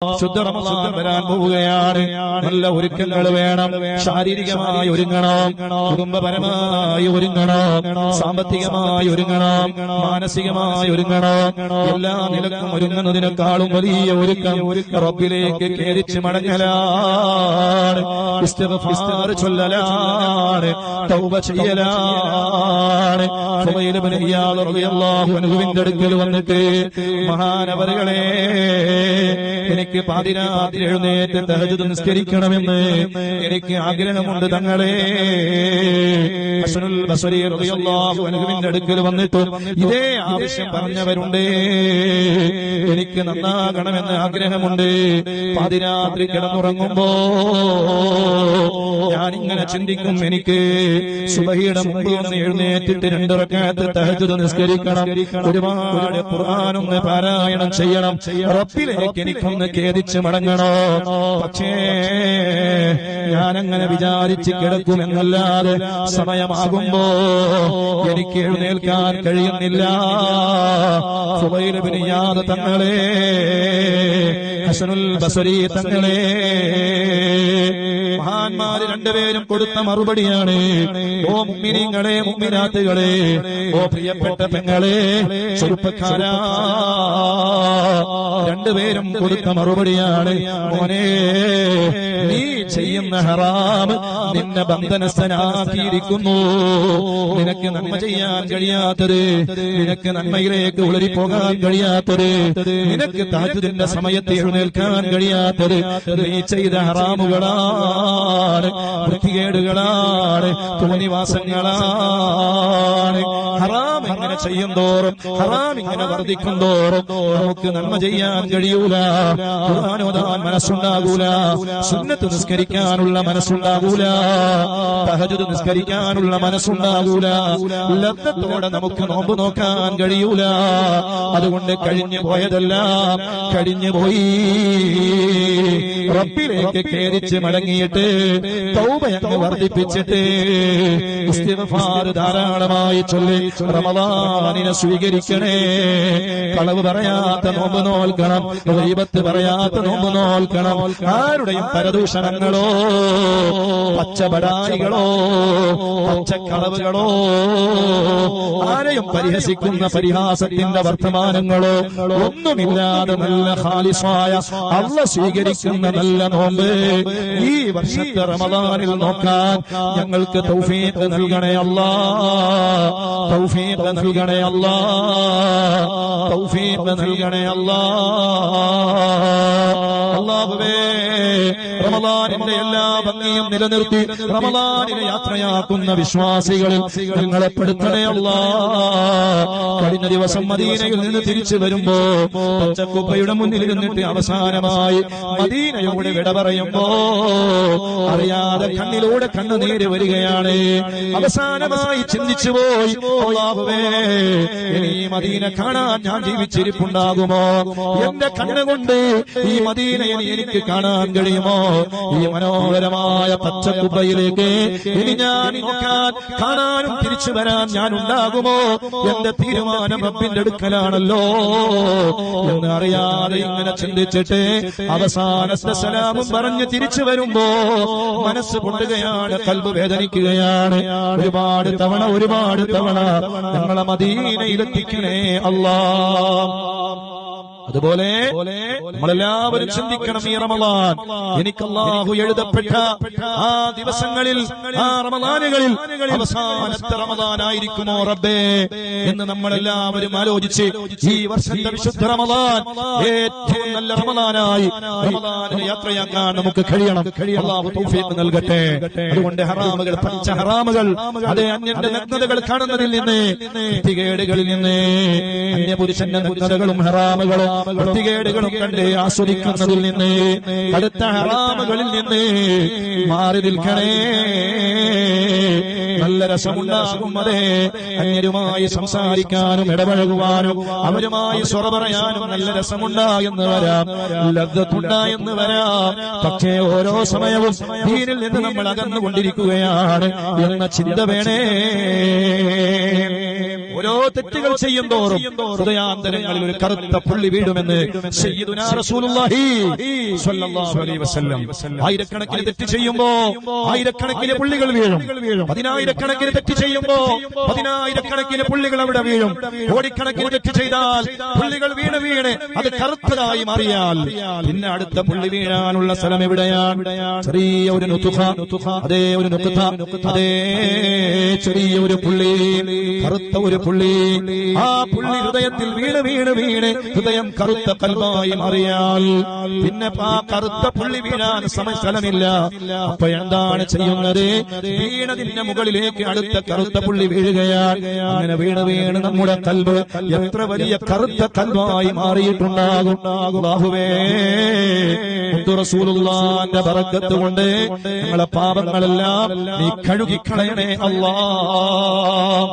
ശുദ്ധ റമളാൻ വരാൻ പോവുകയാണ്. നല്ല ഒരുക്കങ്ങൾ വേണം. ശാരീരികമായി ഒരുങ്ങണം, കുടുംബപരമായി ഒരുങ്ങണം, സാമ്പത്തികമായി ഒരുങ്ങണം, മാനസികമായി ഒരുങ്ങണം. എല്ലാ നിലക്കും ഒരുങ്ങുന്നതിനേക്കാളും വലിയ ഒരുക്കം റബ്ബിലേക്ക് ഖേദിച്ച് മടങ്ങലാണ്, ഇസ്തിഗ്ഫാർ ചൊല്ലലാണ്, തൗബ ചെയ്യലാണ്. ഫുളൈൽ ഇബ്നു ഇയാദ് റളിയല്ലാഹു അൻഹുവിന്റെ അടുക്കൽ വന്നിട്ട്, മഹാനവറുകളെ, എനിക്ക് പാതിരാത്രി എഴുന്നേറ്റ് തഹജ്ജുദ് നിസ്കരിക്കണമെന്ന് എനിക്ക് ആഗ്രഹമുണ്ട് തങ്ങളെ. ഹസനുൽ ബസ്രി റളിയല്ലാഹു അൻഹുവിന്റെ അടുക്കൽ വന്നിട്ട് ഇതേ ആവശ്യം പറഞ്ഞവരുണ്ട്. എനിക്ക് നന്നാകണമെന്ന് ആഗ്രഹമുണ്ട്. പാതിരാത്രി കിടന്നുറങ്ങുമ്പോ ഞാനിങ്ങനെ ചിന്തിക്കും, എനിക്ക് സുബഹിയുടെ മുമ്പ് ഒന്ന് എഴുന്നേറ്റിട്ട് 2 റക്അത്ത് തഹജ്ജുദ് നിസ്കരിക്കണം, ഒരുപാട് ഖുർആനൊന്ന് പാരായണം ചെയ്യണം, റബ്ബിലേക്ക് എനിക്കൊന്ന് ഖേദിച്ച് മടങ്ങണോ. പക്ഷേ ഞാനങ്ങനെ വിചാരിച്ച് കിടക്കുമെന്നല്ലാതെ സമയമാകുമ്പോ എനിക്ക് എഴുന്നേൽക്കാൻ കഴിയുന്നില്ല. ഫുളൈൽ ഇബ്നു ഇയാദ് തങ്ങളെ, ഹസനുൽ ബസ്രി തങ്ങളെ, മഹാന്മാര് രണ്ടുപേരും കൊടുത്ത മറുപടിയാണ്. ഓ മുഅ്മിനീങ്ങളെ, മുഅ്മിനാത്തുകളെ, ഓ പ്രിയപ്പെട്ട പെങ്ങളെ, ചെറുപ്പക്കാരാ, രണ്ടുപേരും കൊടുത്ത മറുപടിയാണ്. മോനെ, നീ ചെയ്യുന്ന ഹറാം നിന്നെ ബന്ധനസ്ഥനാക്കിയിരിക്കുന്നു. നിനക്ക് നന്മ ചെയ്യാൻ കഴിയാത്തത്, നിനക്ക് നന്മയിലേക്ക് ഉളരിപ്പോകാൻ കഴിയാത്തത്, നിനക്ക് തഹജ്ജുദിന്റെ സമയത്ത് എഴുന്നേൽക്കാൻ കഴിയാത്തത് നീ ചെയ്ത ഹറാമുകളാണ്, വൃത്തികേടുകളാണ്, തോന്നിവാസങ്ങളാണ്. ഹറാം ഇങ്ങനെ ചെയ്യും തോറും, ഹറാം ഇങ്ങനെ വർദ്ധിക്കും തോറും നമുക്ക് നന്മ ചെയ്യാൻ കഴിയൂല. ഖുർആൻ ഓതാൻ മനസ്സുണ്ടാകൂല, സുന്നത്ത് നിസ്കരിക്കാനുള്ള മനസ്സുണ്ടാകൂല, തഹജ്ജുദ് നിസ്കരിക്കാനുള്ള മനസ്സുണ്ടാകൂല, ലദ്ദത്തോടെ നമുക്ക് നോമ്പ് നോക്കാൻ കഴിയൂല. അതുകൊണ്ട് കഴിഞ്ഞു പോയതെല്ലാം കഴിഞ്ഞു പോയി. റബ്ബിലേക്ക് ഖേദിച്ച് മടങ്ങിയിട്ട് തൗബയങ്ങ് വർദ്ധിപ്പിച്ചിട്ട് ഇസ്തിഗ്ഫാർ ധാരാളമായി ചൊല്ലി റമളാനിനെ സ്വീകരിക്കണേ. കളവ് പറയാത്ത നോമ്പ് നോൽക്കണം, ഗീബത്ത് പറയാത്ത നോമ്പ് നോൽക്കണം. ആരുടെയും പരദൂഷണങ്ങളോ, പച്ചബടായികളോ, പച്ചക്കളവുകളോ, ആരെയും പരിഹസിക്കുന്ന പരിഹാസത്തിന്റെ വർത്തമാനങ്ങളോ ഒന്നുമില്ലാതെ നല്ല ഖാലിസായ അല്ലാഹ് സ്വീകരിക്കുന്ന നല്ല നോമ്പ് ഈ വർഷത്തെ റമളാനിൽ നോക്കാൻ ഞങ്ങൾക്ക് തൗഫീഖ് നൽകണേ അല്ലാഹ്, തൗഫീഖ് നൽകണേ അല്ലാഹ്, തൗഫീഖ് നൽകണേ അല്ലാഹ്. അല്ലാഹുവേ, റമളാനിന്റെ എല്ലാ ഭംഗിയും നിലനിർത്തി റമളാനിനെ യാത്രയാക്കുന്ന വിശ്വാസികളിൽ ഞങ്ങളെ പെടുത്തണേ അല്ലാഹ്. കഴിഞ്ഞ ദിവസം മദീനയിൽ നിന്ന് തിരിച്ചു വരുമ്പോ പച്ചക്കുപ്പയുടെ മുന്നിൽ നിന്നിട്ട് അവസാനമായി മദീനയോട് വിട പറയുമ്പോ അറിയാതെ കണ്ണിലൂടെ കണ്ണുനീര് വരികയാണ്. അവസാനമായി ചിന്തിച്ചു പോയി, അല്ലാഹുവേ, ഇനി ഈ മദീന കാണാൻ ഞാൻ ജീവിച്ചിരിപ്പുണ്ടാകുമോ? എന്റെ കണ്ണുകൊണ്ട് ഈ മദീനയെ എനിക്ക് കാണാൻ കഴിയുമോ? ഈ മനോഹരമായ പച്ചക്കുപ്പയിലേക്ക് ഇനി ഞാൻ നോക്കാൻ, കാണാനും തിരിച്ചു വരാൻ ഞാൻ ഉണ്ടാകുമോ? എന്റെ തീരുമാനം റബ്ബിന്റെ അടുക്കലാണല്ലോ എന്ന് അറിയാതെ ഇങ്ങനെ ചിന്തിച്ചിട്ട് അവസാനത്തെ സലാമും പറഞ്ഞ് തിരിച്ചു വരുമ്പോ മനസ്സ് പൊട്ടുകയാണ്, കൽബ് വേദനിക്കുകയാണ്. ഒരുപാട് തവണ ഞങ്ങളെ മദീനയിലെത്തിക്കണേ അല്ലാഹ്. അതുപോലെ നമ്മളെല്ലാവരും ചിന്തിക്കണം, ഈ റമളാൻ എനിക്ക് അല്ലാഹു എഴുതപ്പെട്ട ആ ദിവസങ്ങളിൽ, ആ റമളാനുകളിൽ അവസാനത്തെ റമളാനായിരിക്കുമോ റബ്ബേ എന്ന് നമ്മളെല്ലാവരും ആലോചിച്ച് ഈ വർഷത്തെ വിശുദ്ധ റമളാൻ ഏറ്റവും നല്ല റമളാനായി റമളാനിനെ യാത്രയാക്കാൻ നമുക്ക് കഴിയണം. അല്ലാഹു തൗഫീഖ് നൽകട്ടെ. അതുകൊണ്ട് ഹറാമുകൾ, പഞ്ച ഹറാമുകൾ, അതേ അന്യന്റെ നഗ്നതകൾ കാണുന്നതിൽ നിന്ന്, വൃത്തികേടുകളിൽ നിന്ന്, അന്യപുരുഷന്റെ നഗ്നതകളും ഹറാമുകളും വൃത്തികേടുകളും കണ്ട് ആസ്വദിക്കുന്നതിൽ നിന്ന്, അടുത്ത ഹറാമുകളിൽ നിന്ന് മാറി നിൽക്കണേ. നല്ല രസമുണ്ടാകും. അതെ, അന്യരുമായി സംസാരിക്കാനും ഇടപഴകുവാനും അവരുമായി സ്വറ പറയാനും നല്ല രസമുണ്ടായെന്ന് വരാം, ലദ്ദത്തുണ്ടായെന്ന് വരാം. പക്ഷേ ഓരോ സമയവും ദീനിൽ നിന്ന് നമ്മൾ അകന്നുകൊണ്ടിരിക്കുകയാണ് എന്ന ചിന്ത വേണേ. ഓരോ തെറ്റുകൾ ചെയ്യുന്തോറും ഹൃദയാന്തരങ്ങളിൽ ഒരു കറുത്ത പുള്ളി വീഴുമെന്ന് സയ്യിദുനാ റസൂലുള്ളാഹി സ്വല്ലല്ലാഹു അലൈഹി വസല്ലം. ആയിരക്കണക്കിന് തെറ്റ് ചെയ്യുമ്പോ ആയിരക്കണക്കിന് പുള്ളികൾ വീഴും. പതിനായിരക്കണക്കിന് തെറ്റ് ചെയ്യുമ്പോ പതിനായിരക്കണക്കിന് പുള്ളികൾ അവിടെ വീഴും. കോടിക്കണക്കിന് തെറ്റ് ചെയ്താൽ പുള്ളികൾ വീണ് വീണ് അത് കറുത്തതായി മാറിയാൽ പിന്നെ അടുത്ത പുള്ളി വീഴാനുള്ള സ്ഥലം എവിടെയാണ്? ചെറിയ ഒരു നുതുഖ, അതേ ഒരു നുഖ്ത, അതേ ചെറിയ ഒരു പുള്ളി, കറുത്ത ഒരു പുള്ളി. ആ പുള്ളി ഹൃദയത്തിൽ വീണ് വീണ് വീണ് ഹൃദയം കറുത്ത കൽബായി മാറിയാൽ പിന്നെ ആ കറുത്ത പുള്ളി വീഴാൻ സ്ഥലമില്ല. അപ്പൊ എന്താണ് ചെയ്യുന്നത്? വീണതിന്റെ മുകളിലേക്ക് അടുത്ത കറുത്ത പുള്ളി വീഴുകയാണ്. അങ്ങനെ വീണ് വീണ് നമ്മുടെ കൽബ് എത്ര വലിയ കറുത്ത കൽബായി മാറിയിട്ടുണ്ടാകും. അല്ലാഹുവേ, റസൂലുള്ളാഹിന്റെ ബറക്കത്ത് കൊണ്ട് ഞങ്ങളെ പാപങ്ങളെല്ലാം നീ കഴുകിക്കളയണേ അല്ലാഹ്.